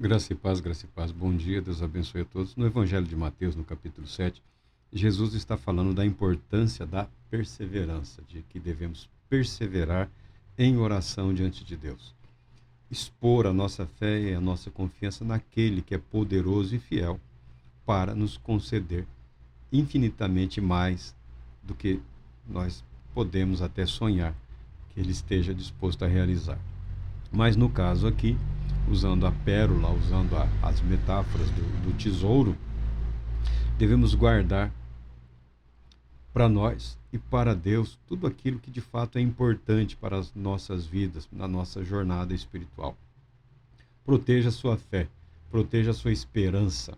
Graça e paz, graça e paz. Bom dia, Deus abençoe a todos. No Evangelho de Mateus, no capítulo 7, Jesus está falando da importância da perseverança, de que devemos perseverar em oração diante de Deus. Expor a nossa fé e a nossa confiança naquele que é poderoso e fiel para nos conceder infinitamente mais do que nós podemos até sonhar que Ele esteja disposto a realizar. Mas no caso aqui, usando a pérola, usando as metáforas do tesouro, devemos guardar para nós e para Deus tudo aquilo que de fato é importante para as nossas vidas, na nossa jornada espiritual. Proteja a sua fé, proteja a sua esperança,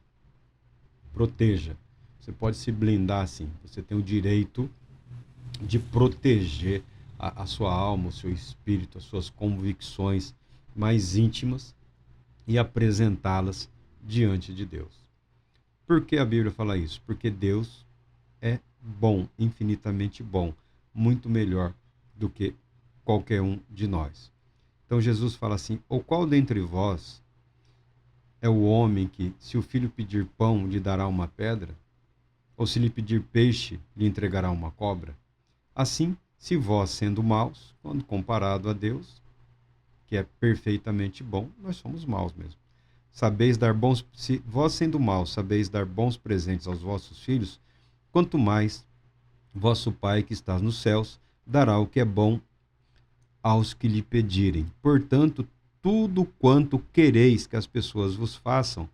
proteja. Você pode se blindar assim, você tem o direito de proteger a sua alma, o seu espírito, as suas convicções mais íntimas e apresentá-las diante de Deus. Por que a Bíblia fala isso? Porque Deus é bom, infinitamente bom, muito melhor do que qualquer um de nós. Então Jesus fala assim: ou qual dentre vós é o homem que, se o filho pedir pão, lhe dará uma pedra? Ou se lhe pedir peixe, lhe entregará uma cobra? Assim, se vós, sendo maus, quando comparado a Deus, que é perfeitamente bom, nós somos maus mesmo. Sabeis dar bons, se vós sendo maus, sabeis dar bons presentes aos vossos filhos, quanto mais vosso Pai que está nos céus dará o que é bom aos que lhe pedirem. Portanto, tudo quanto quereis que as pessoas vos façam,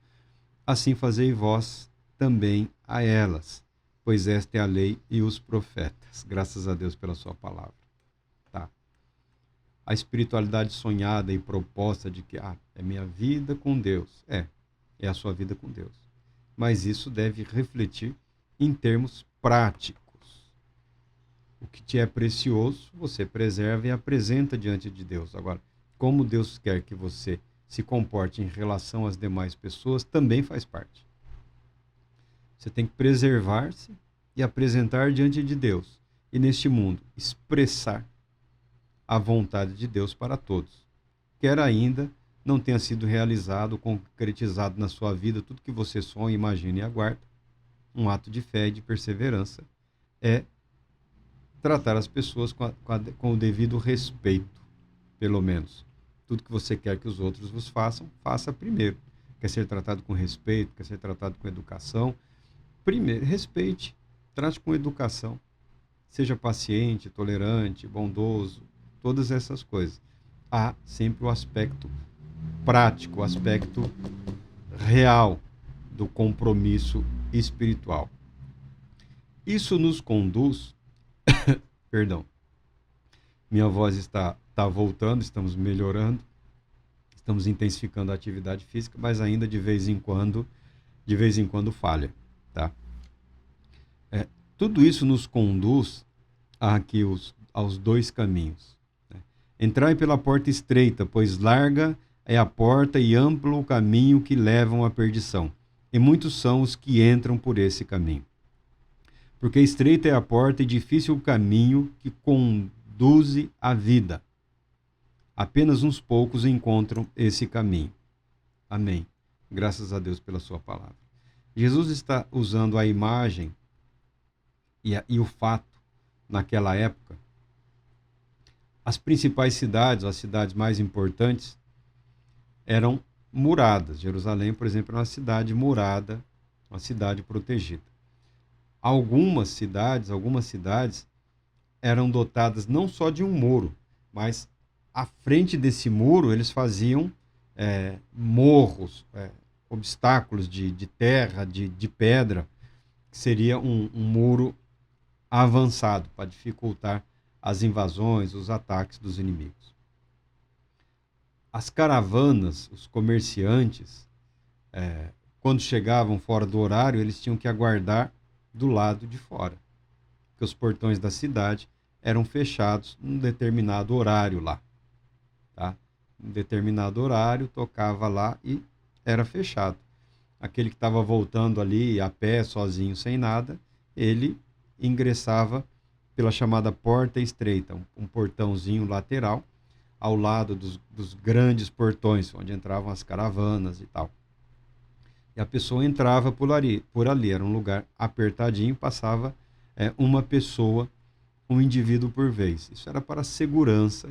assim fazei vós também a elas, pois esta é a lei e os profetas. Graças a Deus pela sua palavra. Tá? A espiritualidade sonhada e proposta de que é minha vida com Deus. É a sua vida com Deus. Mas isso deve refletir em termos práticos. O que te é precioso, você preserva e apresenta diante de Deus. Agora, como Deus quer que você se comporte em relação às demais pessoas, também faz parte. Você tem que preservar-se e apresentar diante de Deus. E neste mundo, expressar a vontade de Deus para todos. Quer ainda não tenha sido realizado, concretizado na sua vida tudo que você sonha, imagina e aguarda, um ato de fé e de perseverança é tratar as pessoas com o devido respeito, pelo menos. Tudo que você quer que os outros vos façam, faça primeiro. Quer ser tratado com respeito, quer ser tratado com educação, primeiro, respeite, trate com educação. Seja paciente, tolerante, bondoso, todas essas coisas. Há sempre o aspecto prático, o aspecto real do compromisso espiritual. Isso nos conduz, perdão, minha voz está voltando, estamos melhorando, estamos intensificando a atividade física, mas ainda de vez em quando falha, tá? Tudo isso nos conduz aqui aos dois caminhos. Né? Entrai pela porta estreita, pois larga é a porta e amplo o caminho que levam à perdição, e muitos são os que entram por esse caminho. Porque estreita é a porta e difícil o caminho que conduz à vida. Apenas uns poucos encontram esse caminho. Amém. Graças a Deus pela sua palavra. Jesus está usando a imagem e o fato, naquela época. As principais cidades, as cidades mais importantes, eram muradas. Jerusalém, por exemplo, era uma cidade murada, uma cidade protegida. Algumas cidades eram dotadas não só de um muro, mas à frente desse muro eles faziam morros, obstáculos de terra, de pedra, que seria um muro avançado para dificultar as invasões, os ataques dos inimigos. As caravanas, os comerciantes, quando chegavam fora do horário, eles tinham que aguardar do lado de fora, porque os portões da cidade eram fechados num determinado horário lá. Tá? Um determinado horário, tocava lá e era fechado. Aquele que estava voltando ali a pé, sozinho, sem nada, ele ingressava pela chamada porta estreita, um portãozinho lateral, ao lado dos grandes portões, onde entravam as caravanas e tal. E a pessoa entrava por ali, era um lugar apertadinho, passava uma pessoa, um indivíduo por vez. Isso era para a segurança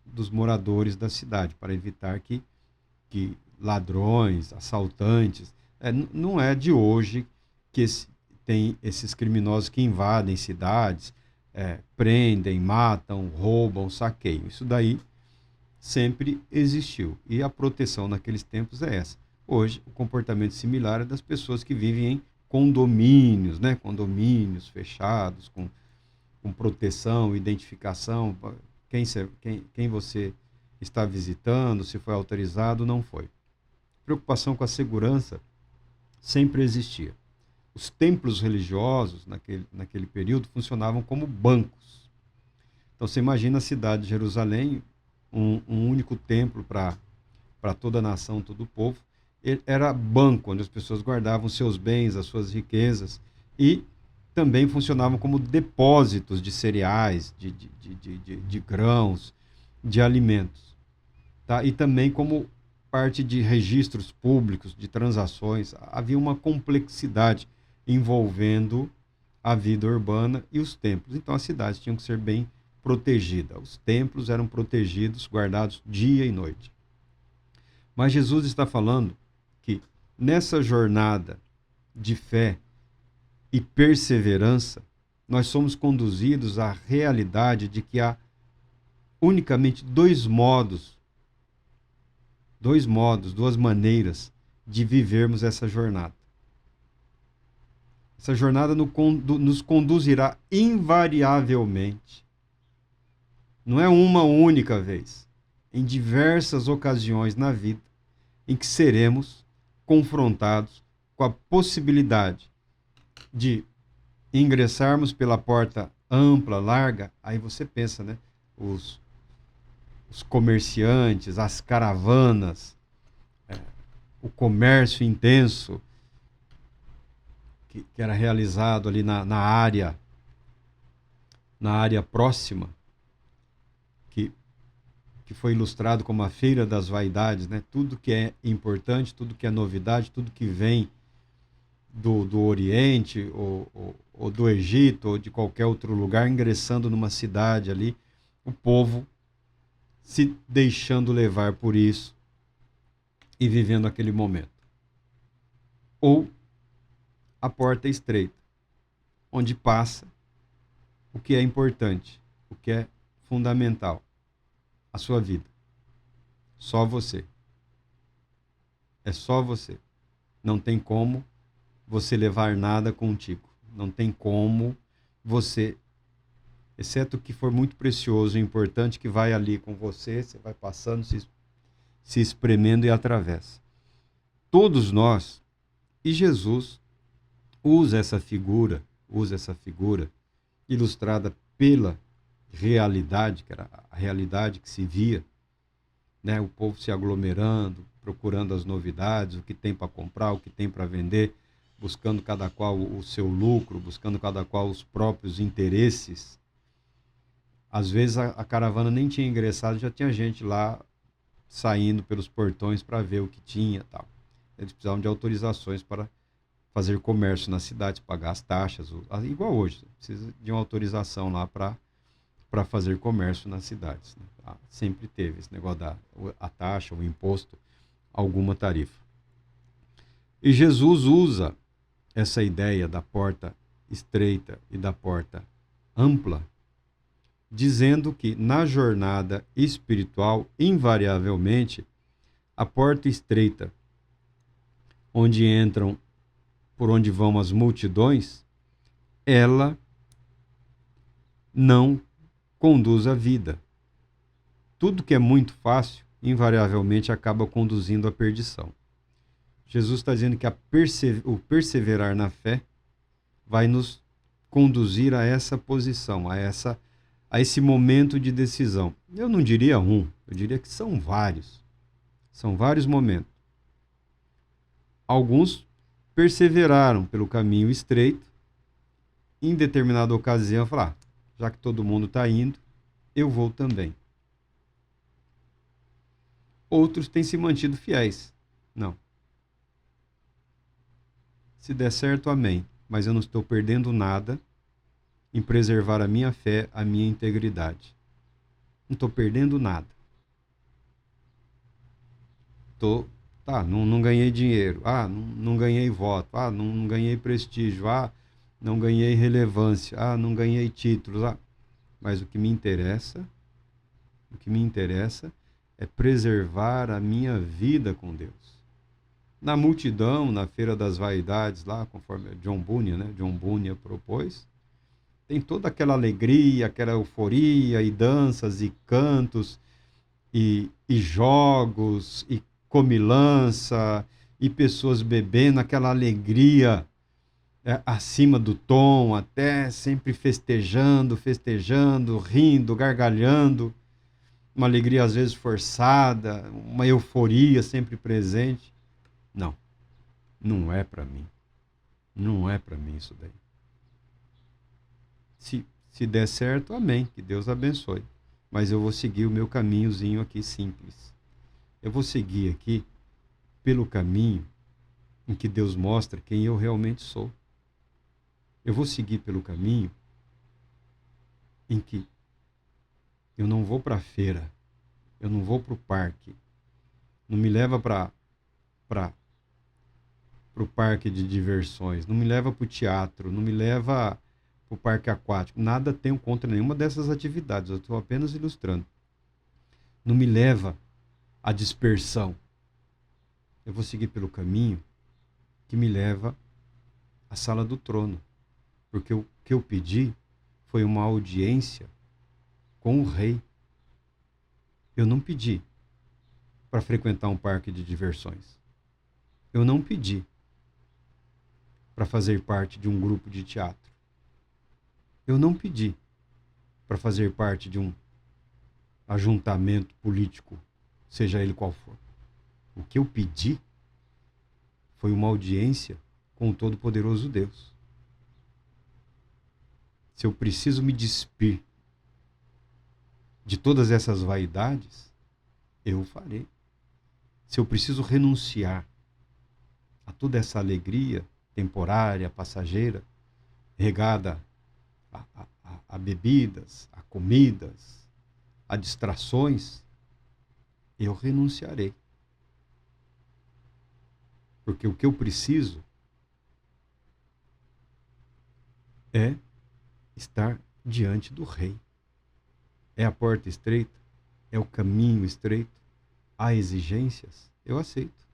dos moradores da cidade, para evitar que ladrões, assaltantes, não é de hoje que tem esses criminosos que invadem cidades, prendem, matam, roubam, saqueiam. Isso daí sempre existiu. E a proteção naqueles tempos é essa. Hoje, o comportamento similar é das pessoas que vivem em condomínios, né? Condomínios fechados, com proteção, identificação, quem você está visitando, se foi autorizado, não foi. Preocupação com a segurança sempre existia. Os templos religiosos, naquele período, funcionavam como bancos. Então, você imagina a cidade de Jerusalém, um único templo para toda a nação, todo o povo. Era banco, onde as pessoas guardavam seus bens, as suas riquezas, e também funcionavam como depósitos de cereais, de grãos, de alimentos. Tá? E também como parte de registros públicos, de transações. Havia uma complexidade envolvendo a vida urbana e os templos. Então, as cidades tinham que ser bem protegidas. Os templos eram protegidos, guardados dia e noite. Mas Jesus está falando que nessa jornada de fé e perseverança, nós somos conduzidos à realidade de que há unicamente duas maneiras de vivermos essa jornada. Essa jornada nos conduzirá invariavelmente, não é uma única vez, em diversas ocasiões na vida, em que seremos confrontados com a possibilidade de ingressarmos pela porta ampla, larga. Aí você pensa, né? Os comerciantes, as caravanas, o comércio intenso que era realizado ali na área próxima, que foi ilustrado como a Feira das Vaidades, né? Tudo que é importante, tudo que é novidade, tudo que vem do Oriente ou do Egito ou de qualquer outro lugar, ingressando numa cidade ali, o povo se deixando levar por isso e vivendo aquele momento. Ou a porta estreita, onde passa o que é importante, o que é fundamental, a sua vida. Só você. É só você. Não tem como você levar nada contigo. Não tem como você, exceto o que for muito precioso e importante, que vai ali com você, você vai passando, se espremendo e atravessa. Todos nós, e Jesus usa essa figura ilustrada pela realidade, que era a realidade que se via, né? O povo se aglomerando, procurando as novidades, o que tem para comprar, o que tem para vender, buscando cada qual o seu lucro, buscando cada qual os próprios interesses. Às vezes a caravana nem tinha ingressado, já tinha gente lá saindo pelos portões para ver o que tinha, tal. Eles precisavam de autorizações para fazer comércio nas cidades, pagar as taxas, igual hoje, precisa de uma autorização lá para fazer comércio nas cidades, né? Sempre teve esse negócio a taxa, o imposto, alguma tarifa. E Jesus usa essa ideia da porta estreita e da porta ampla, dizendo que na jornada espiritual, invariavelmente, a porta estreita, por onde vão as multidões, ela não conduz à vida. Tudo que é muito fácil, invariavelmente, acaba conduzindo à perdição. Jesus está dizendo que o perseverar na fé vai nos conduzir a essa posição, a esse momento de decisão. Eu não diria eu diria que são vários. São vários momentos. Alguns perseveraram pelo caminho estreito, em determinada ocasião, falaram, já que todo mundo está indo, eu vou também. Outros têm se mantido fiéis. Não. Se der certo, amém. Mas eu não estou perdendo nada em preservar a minha fé, a minha integridade. Não estou perdendo nada. Não ganhei dinheiro. Não ganhei voto. Não ganhei prestígio. Não ganhei relevância. Não ganhei títulos. Mas o que me interessa é preservar a minha vida com Deus. Na multidão, na Feira das Vaidades, lá, conforme John Bunyan propôs, tem toda aquela alegria, aquela euforia, e danças, e cantos, e jogos, e comilança, e pessoas bebendo, aquela alegria acima do tom, até sempre festejando, rindo, gargalhando, uma alegria às vezes forçada, uma euforia sempre presente. Não, não é para mim. Não é para mim isso daí. Se der certo, amém, que Deus abençoe. Mas eu vou seguir o meu caminhozinho aqui simples. Eu vou seguir aqui pelo caminho em que Deus mostra quem eu realmente sou. Eu vou seguir pelo caminho em que eu não vou para a feira, eu não vou para o parque, não me leva para o parque de diversões, não me leva para o teatro, não me leva para o parque aquático. Nada tenho contra nenhuma dessas atividades, eu estou apenas ilustrando. Não me leva à dispersão. Eu vou seguir pelo caminho que me leva à sala do trono. Porque o que eu pedi foi uma audiência com o rei. Eu não pedi para frequentar um parque de diversões. Eu não pedi para fazer parte de um grupo de teatro. Eu não pedi para fazer parte de um ajuntamento político, seja ele qual for. O que eu pedi foi uma audiência com o Todo-Poderoso Deus. Se eu preciso me despir de todas essas vaidades, eu o farei. Se eu preciso renunciar a toda essa alegria temporária, passageira, regada a bebidas, a comidas, a distrações, eu renunciarei. Porque o que eu preciso é estar diante do Rei. É a porta estreita? É o caminho estreito? Há exigências? Eu aceito.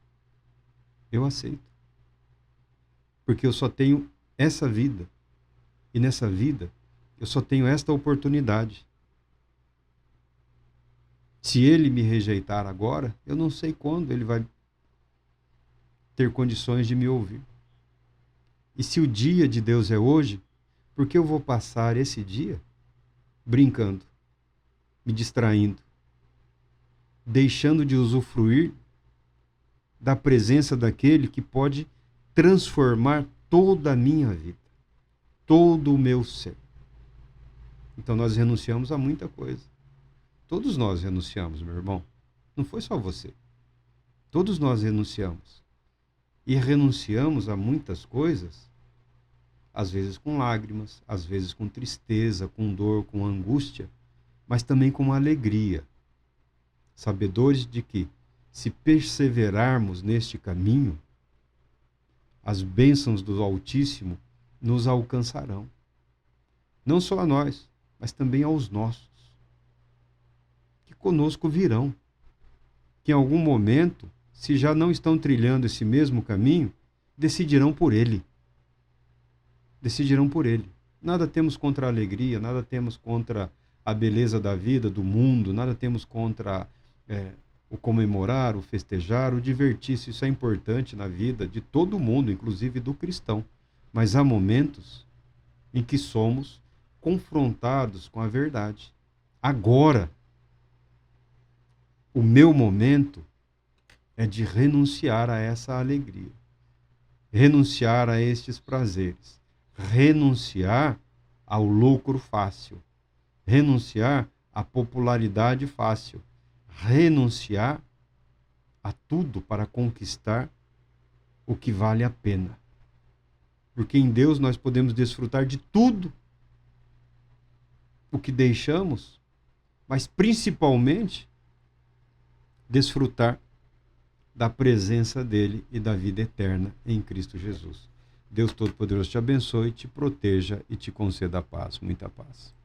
Eu aceito. Porque eu só tenho essa vida. E nessa vida, eu só tenho esta oportunidade. Se ele me rejeitar agora, eu não sei quando ele vai ter condições de me ouvir. E se o dia de Deus é hoje, por que eu vou passar esse dia brincando, me distraindo, deixando de usufruir da presença daquele que pode transformar toda a minha vida, todo o meu ser? Então nós renunciamos a muita coisa. Todos nós renunciamos, meu irmão. Não foi só você. Todos nós renunciamos. E renunciamos a muitas coisas, às vezes com lágrimas, às vezes com tristeza, com dor, com angústia, mas também com alegria. Sabedores de que, se perseverarmos neste caminho, as bênçãos do Altíssimo nos alcançarão. Não só a nós, mas também aos nossos, que conosco virão, que em algum momento, se já não estão trilhando esse mesmo caminho, decidirão por ele. Decidirão por ele. Nada temos contra a alegria, nada temos contra a beleza da vida, do mundo, nada temos contra o comemorar, o festejar, o divertir-se. Isso é importante na vida de todo mundo, inclusive do cristão. Mas há momentos em que somos confrontados com a verdade. Agora, o meu momento é de renunciar a essa alegria, renunciar a estes prazeres, renunciar ao lucro fácil, renunciar a popularidade fácil, renunciar a tudo para conquistar o que vale a pena. Porque em Deus nós podemos desfrutar de tudo o que deixamos, mas principalmente desfrutar da presença dele e da vida eterna em Cristo Jesus. Deus Todo-Poderoso te abençoe, te proteja e te conceda a paz, muita paz.